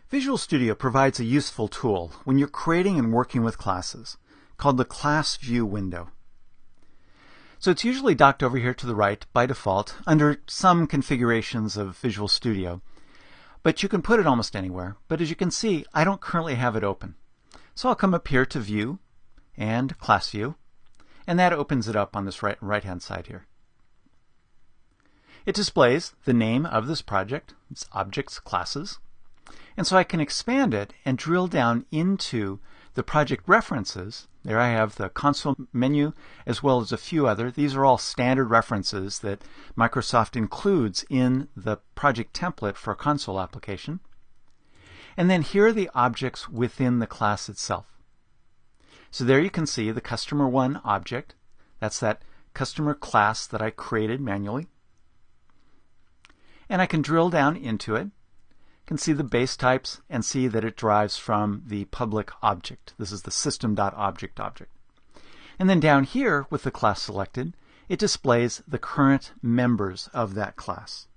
Visual Studio provides a useful tool when you're creating and working with classes called the Class View window. So it's usually docked over here to the right by default under some configurations of Visual Studio, but you can put it almost anywhere. But as you can see, I don't currently have it open. So I'll come up here to View and Class View, and that opens it up on this right-hand side here. It displays the name of this project, its objects, classes, and so I can expand it and drill down into the project references. There I have the console menu as well as a few other. These are all standard references that Microsoft includes in the project template for a console application. And then here are the objects within the class itself. So there you can see the Customer 1 object. That's that customer class that I created manually. And I can drill down into it. Can see the base types and see that it derives from the public object. This is the system.object object. And then down here with the class selected, it displays the current members of that class.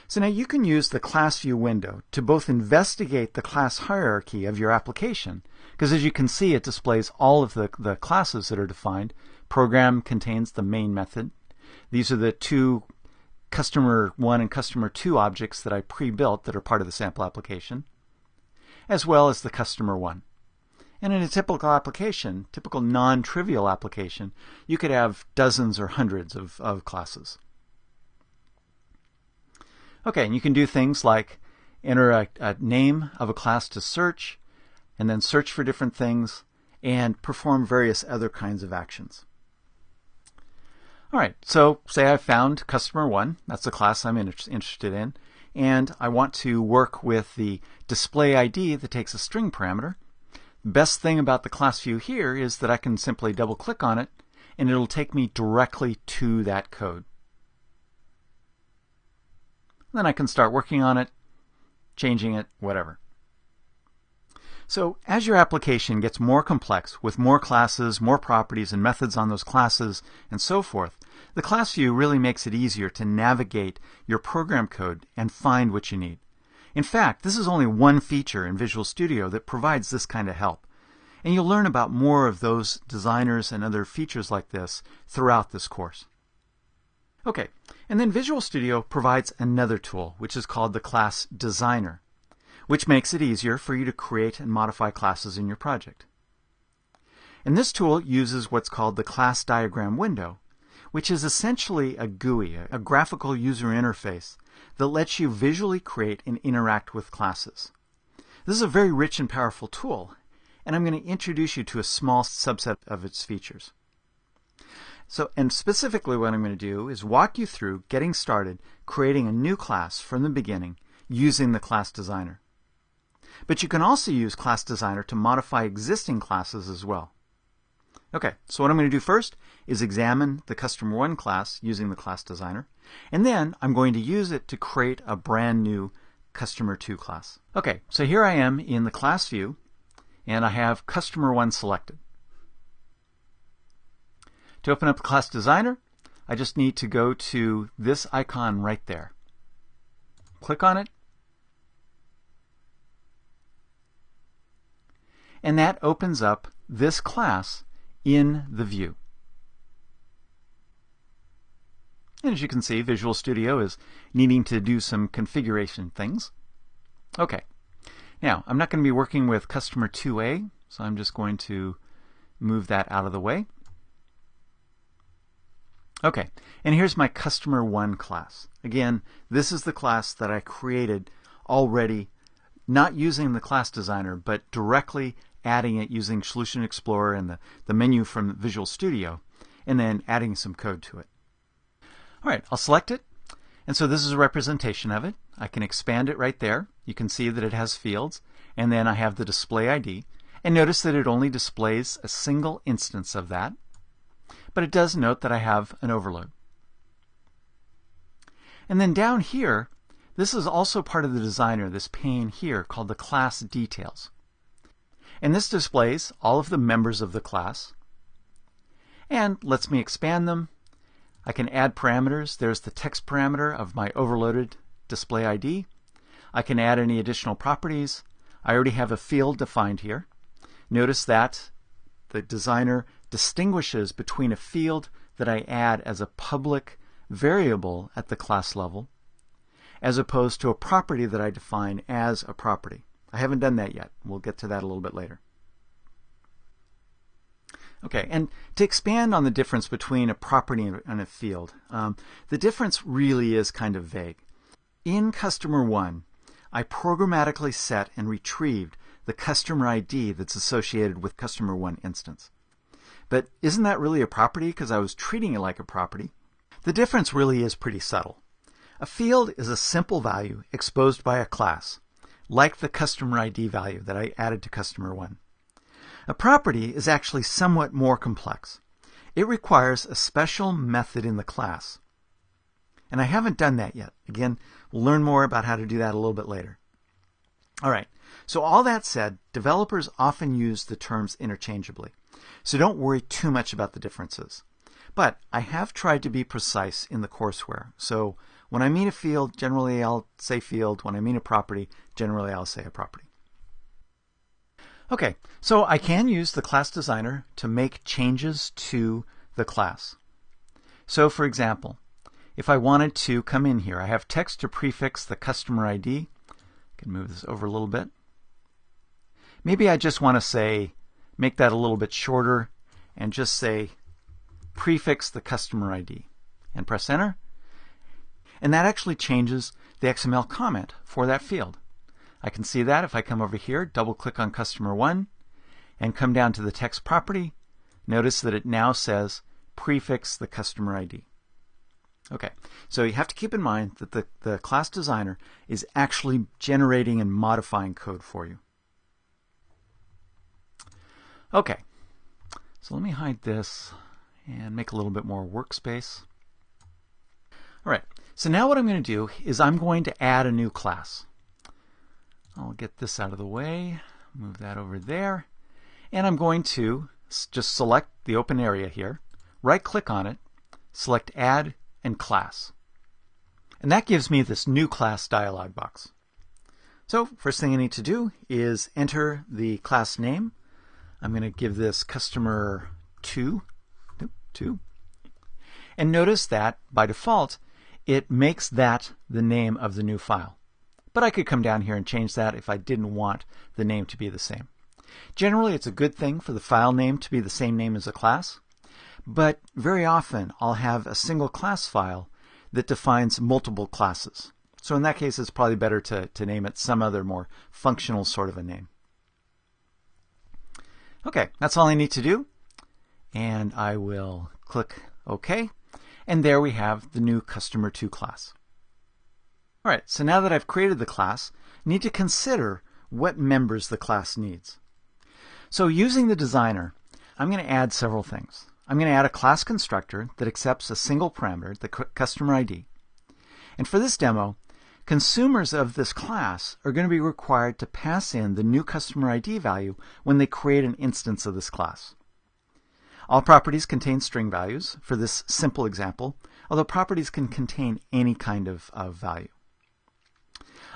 So now you can use the Class View window to both investigate the class hierarchy of your application, because as you can see it displays all of the classes that are defined. Program contains the main method. These are the two Customer 1 and Customer 2 objects that I pre-built that are part of the sample application, as well as the Customer 1. And in a typical application, typical non-trivial application, you could have dozens or hundreds of classes. Okay, and you can do things like enter a name of a class to search, and then search for different things, and perform various other kinds of actions. All right, so say I found Customer 1, that's the class I'm interested in, and I want to work with the display ID that takes a string parameter. The best thing about the class view here is that I can simply double click on it and it'll take me directly to that code. Then I can start working on it, changing it, whatever. So as your application gets more complex with more classes, more properties and methods on those classes, and so forth, the class view really makes it easier to navigate your program code and find what you need. In fact, this is only one feature in Visual Studio that provides this kind of help. And you'll learn about more of those designers and other features like this throughout this course. Okay, and then Visual Studio provides another tool, which is called the Class Designer, which makes it easier for you to create and modify classes in your project. And this tool uses what's called the Class Diagram window, which is essentially a GUI, a graphical user interface, that lets you visually create and interact with classes. This is a very rich and powerful tool, and I'm going to introduce you to a small subset of its features. And specifically what I'm going to do is walk you through getting started creating a new class from the beginning using the Class Designer. But you can also use Class Designer to modify existing classes as well. Okay, so what I'm going to do first is examine the Customer 1 class using the Class Designer, and then I'm going to use it to create a brand new Customer 2 class. Okay, so here I am in the class view, and I have Customer 1 selected. To open up the Class Designer, I just need to go to this icon right there. Click on it, and that opens up this class in the view. And as you can see, Visual Studio is needing to do some configuration things. Okay, now I'm not going to be working with Customer 2A, so I'm just going to move that out of the way. Okay, and here's my Customer 1 class. Again, this is the class that I created already, not using the Class Designer, but directly adding it using Solution Explorer and the menu from Visual Studio, and then adding some code to it. All right, I'll select it, and so this is a representation of it. I can expand it right there. You can see that it has fields, and then I have the display ID, and notice that it only displays a single instance of that. But it does note that I have an overload. And then down here, this is also part of the designer, this pane here called the Class Details. And this displays all of the members of the class and lets me expand them. I can add parameters. There's the text parameter of my overloaded display ID. I can add any additional properties. I already have a field defined here. Notice that the designer distinguishes between a field that I add as a public variable at the class level as opposed to a property that I define as a property. I haven't done that yet. We'll get to that a little bit later. Okay, and to expand on the difference between a property and a field, the difference really is kind of vague. In Customer 1, I programmatically set and retrieved the customer ID that's associated with Customer 1 instance. But isn't that really a property because I was treating it like a property? The difference really is pretty subtle. A field is a simple value exposed by a class, like the customer ID value that I added to Customer 1. A property is actually somewhat more complex. It requires a special method in the class. And I haven't done that yet. Again, we'll learn more about how to do that a little bit later. All right, so all that said, developers often use the terms interchangeably. So don't worry too much about the differences. But I have tried to be precise in the courseware. So when I mean a field, generally I'll say field. When I mean a property, generally I'll say a property. Okay, so I can use the class designer to make changes to the class. So for example, if I wanted to come in here, I have text to prefix the customer ID. I can move this over a little bit. Maybe I just want to say, make that a little bit shorter and just say prefix the customer ID and press enter. And that actually changes the XML comment for that field. I can see that if I come over here, double click on Customer 1 and come down to the text property. Notice that it now says prefix the customer ID. Okay, so you have to keep in mind that the class designer is actually generating and modifying code for you. Okay, so let me hide this and make a little bit more workspace. All right, so now what I'm going to do is I'm going to add a new class. I'll get this out of the way, move that over there, and I'm going to just select the open area here, right-click on it, select Add and Class. And that gives me this New Class dialog box. So first thing I need to do is enter the class name. I'm going to give this Customer 2. And notice that by default, it makes that the name of the new file. But I could come down here and change that if I didn't want the name to be the same. Generally, it's a good thing for the file name to be the same name as a class, but very often I'll have a single class file that defines multiple classes. So in that case, it's probably better to name it some other more functional sort of a name. Okay, that's all I need to do. And I will click OK. And there we have the new Customer 2 class. All right, so now that I've created the class, I need to consider what members the class needs. So using the designer, I'm going to add several things. I'm going to add a class constructor that accepts a single parameter, the customer ID. And for this demo, consumers of this class are going to be required to pass in the new customer ID value when they create an instance of this class. All properties contain string values for this simple example, although properties can contain any kind of value.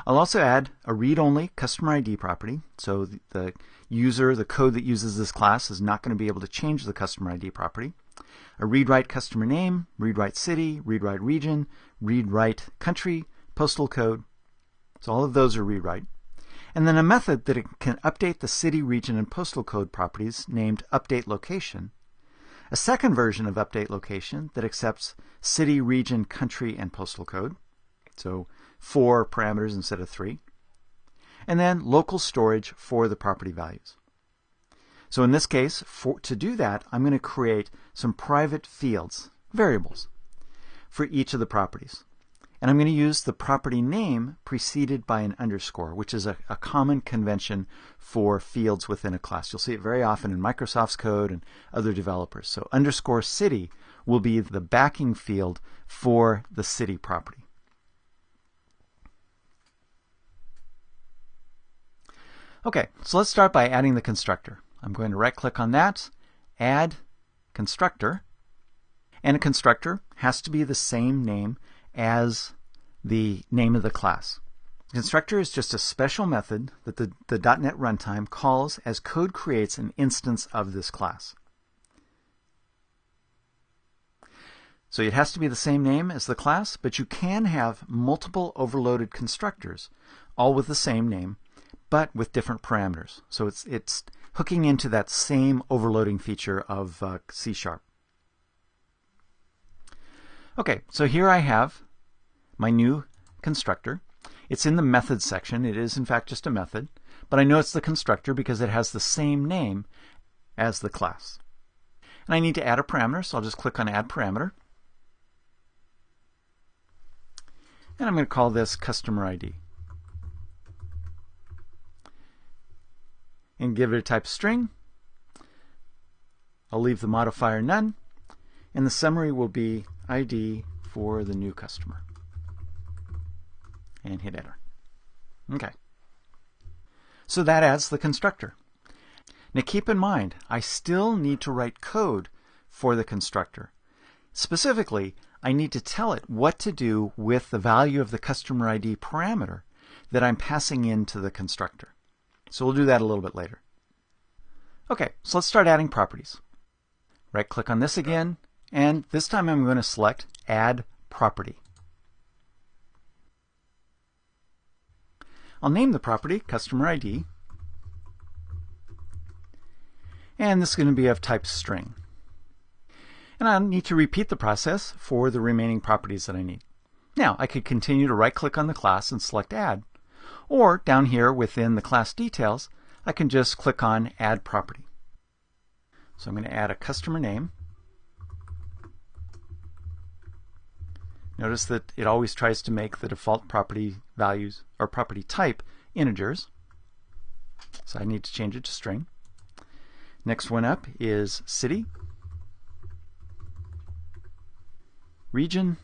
I'll also add a read-only customer ID property, so the user, the code that uses this class, is not going to be able to change the customer ID property. A read-write customer name, read-write city, read-write region, read-write country, postal code. So all of those are read-write. And then a method that can update the city, region, and postal code properties named updateLocation. A second version of updateLocation that accepts city, region, country, and postal code. So 4 parameters instead of 3. And then local storage for the property values. So in this case, to do that, I'm going to create some private fields, variables, for each of the properties. And I'm going to use the property name preceded by an underscore, which is a common convention for fields within a class. You'll see it very often in Microsoft's code and other developers. So underscore city will be the backing field for the city property. Okay, so let's start by adding the constructor. I'm going to right-click on that, add constructor, and a constructor has to be the same name as the name of the class. Constructor is just a special method that the .NET runtime calls as code creates an instance of this class. So it has to be the same name as the class, but you can have multiple overloaded constructors, all with the same name, but with different parameters. So it's hooking into that same overloading feature of C#. Okay, so here I have my new constructor. It's in the method section. It is in fact just a method, but I know it's the constructor because it has the same name as the class. And I need to add a parameter, so I'll just click on Add Parameter. And I'm going to call this Customer ID. And give it a type string. I'll leave the modifier none. And the summary will be ID for the new customer. And hit enter. Okay. So that adds the constructor. Now keep in mind, I still need to write code for the constructor. Specifically, I need to tell it what to do with the value of the customer ID parameter that I'm passing into the constructor. So we'll do that a little bit later. Okay, so let's start adding properties. Right-click on this again, and this time I'm going to select Add Property. I'll name the property Customer ID, and this is going to be of type string. And I'll need to repeat the process for the remaining properties that I need. Now, I could continue to right-click on the class and select Add, or down here within the class details, I can just click on Add Property. So I'm going to add a customer name. Notice that it always tries to make the default property values or property type integers. So I need to change it to string. Next one up is city, region,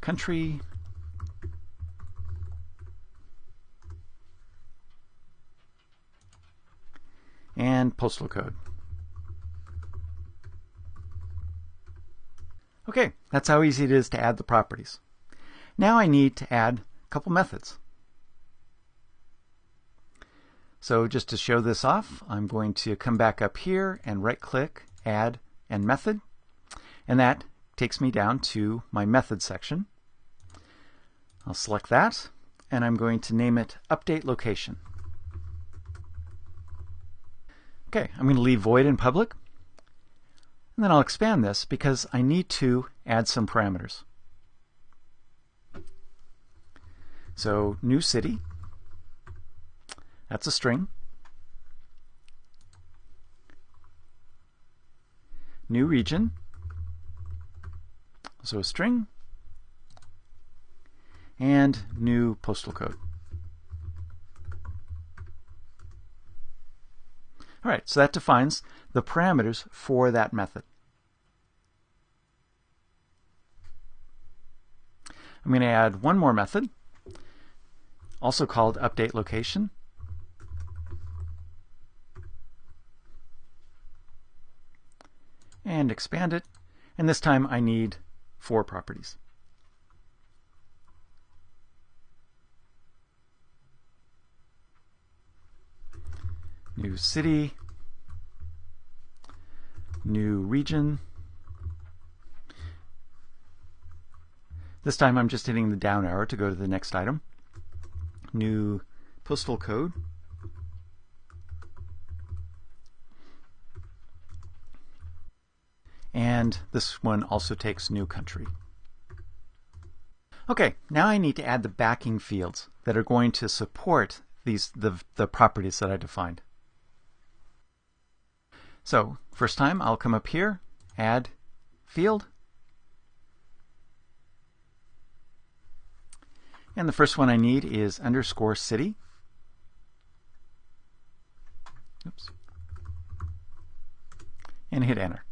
country, and postal code. Okay, that's how easy it is to add the properties. Now I need to add a couple methods. So just to show this off, I'm going to come back up here and right-click, Add, and Method. And that takes me down to my method section. I'll select that, and I'm going to name it Update Location. Okay, I'm going to leave void in public. And then I'll expand this because I need to add some parameters. So new city, that's a string. New region, so a string. And new postal code. All right, so that defines the parameters for that method. I'm going to add one more method, also called update location. And expand it. And this time I need 4 properties. New city, new region. This time I'm just hitting the down arrow to go to the next item. New postal code. And this one also takes new country. Okay, now I need to add the backing fields that are going to support the properties that I defined. So first time I'll come up here, add field. And the first one I need is underscore city. Oops. And hit enter.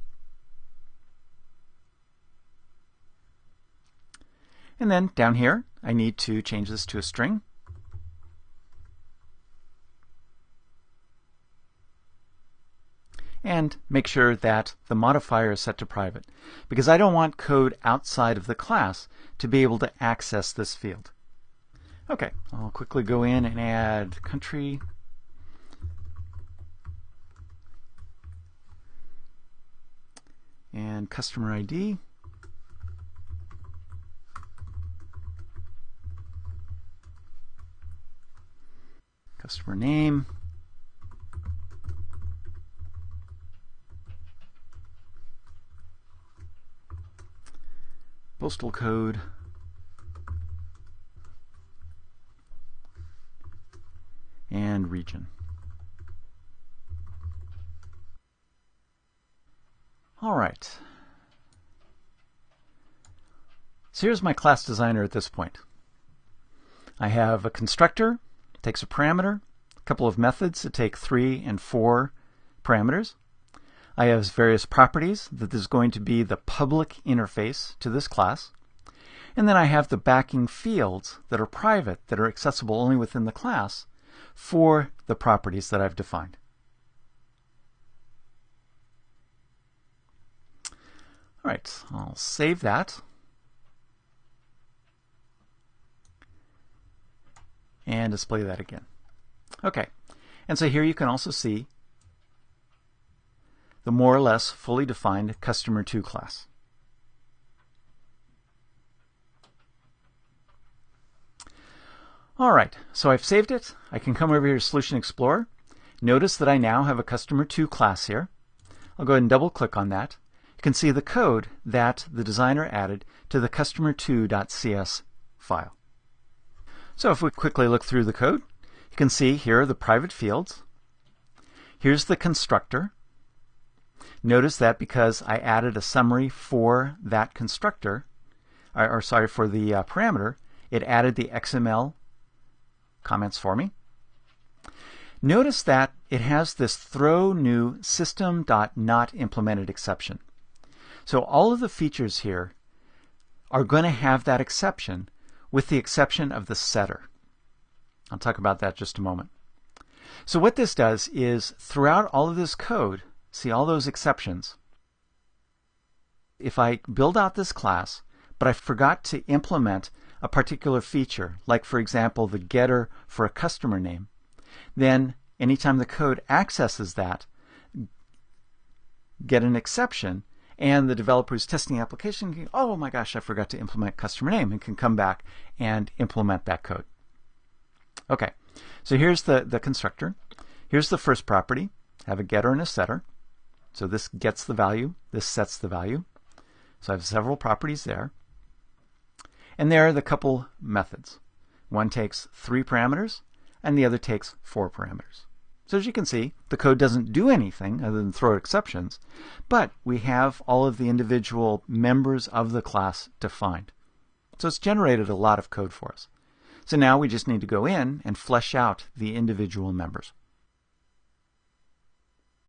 And then down here, I need to change this to a string. and make sure that the modifier is set to private, because I don't want code outside of the class to be able to access this field. Okay, I'll quickly go in and add country. And customer ID. Customer name. Postal code. And region. All right. So here's my class designer at this point. I have a constructor, takes a parameter, a couple of methods that take 3 and 4 parameters. I have various properties that is going to be the public interface to this class. And then I have the backing fields that are private, that are accessible only within the class for the properties that I've defined. All right, I'll save that. And display that again. Okay, and so here you can also see the more or less fully defined customer2 class. All right, so I've saved it. I can come over here to Solution Explorer. Notice that I now have a customer2 class here. I'll go ahead and double click on that. You can see the code that the designer added to the customer2.cs file. So if we quickly look through the code, you can see here are the private fields. Here's the constructor. Notice that because I added a summary for that constructor, for the parameter, it added the XML comments for me. Notice that it has this throw new system.notImplemented exception. So all of the features here are going to have that exception, with the exception of the setter. I'll talk about that in just a moment. So what this does is throughout all of this code, see all those exceptions. If I build out this class, but I forgot to implement a particular feature, like for example the getter for a customer name, then anytime the code accesses that, get an exception, and the developer who's testing the application can, oh my gosh, I forgot to implement customer name, and can come back and implement that code. Okay, so here's the constructor. Here's the first property. Have a getter and a setter. So this gets the value, this sets the value. So I have several properties there. And there are the couple methods. One takes 3 parameters, and the other takes 4 parameters. So as you can see, the code doesn't do anything other than throw exceptions, but we have all of the individual members of the class defined. So it's generated a lot of code for us. So now we just need to go in and flesh out the individual members.